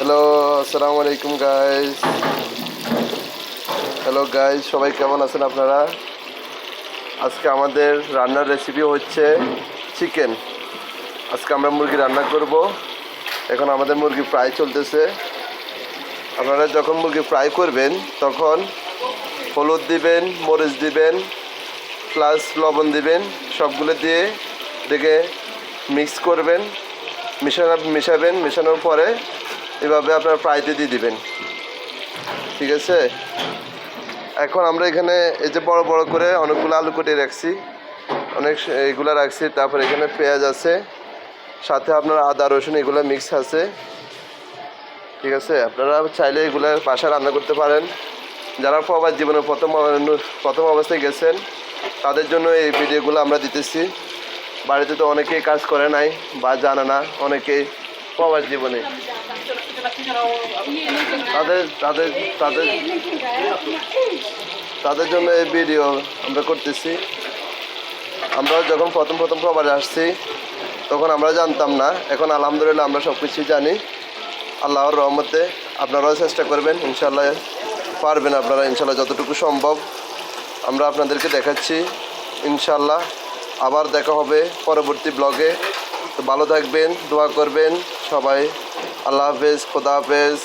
Hello, আসসালামু আলাইকুম guys. Hello guys, সবাই কেমন আছেন আপনারা? আজকে আমাদের রান্নার রেসিপি হচ্ছে চিকেন। আজকে আমরা মুরগি রান্না করব। এখন আমাদের মুরগি ফ্রাই চলতেছে। আপনারা যখন মুরগি ফ্রাই করবেন তখন হলুদ দিবেন, মরিচ দিবেন, প্লাস লবণ দিবেন। সবগুলো দিয়ে দেখে মিক্স করবেন, মিশাবেন। মেশানোর পরে এভাবে আপনার ফ্রাইতে দিয়ে দিবেন। ঠিক আছে। এখন আমরা এখানে এই যে বড় বড় করে অনেকগুলো আলু কেটে রাখছি, এইগুলো রাখছি। তারপর এখানে পেঁয়াজ আছে, সাথে আপনার আদা রসুন এগুলো মিক্স আছে। ঠিক আছে, আপনারা চাইলে এগুলো বাসায় রান্না করতে পারেন। যারা প্রবাস জীবনে প্রথম অবস্থায় গেছেন তাদের জন্য এই ভিডিওগুলো আমরা দিতেছি। বাড়িতে তো অনেকেই কাজ করে নাই বা জানে না, অনেকেই প্রবাস জীবনে তাদের তাদের তাদের তাদের জন্য এই ভিডিও আমরা করতেছি। আমরা যখন প্রথম প্রবাসে আসছি তখন আমরা জানতাম না, এখন আলহামদুলিল্লাহ আমরা সব কিছুই জানি। আল্লাহর রহমতে আপনারাও চেষ্টা করবেন, ইনশাল্লাহ পারবেন আপনারা। ইনশাল্লাহ যতটুকু সম্ভব আমরা আপনাদেরকে দেখাচ্ছি। ইনশাল্লাহ আবার দেখা হবে পরবর্তী ব্লগে। তো ভালো থাকবেন, দোয়া করবেন সবাই। আল্লাহ হাফেজ, খোদা হাফেজ।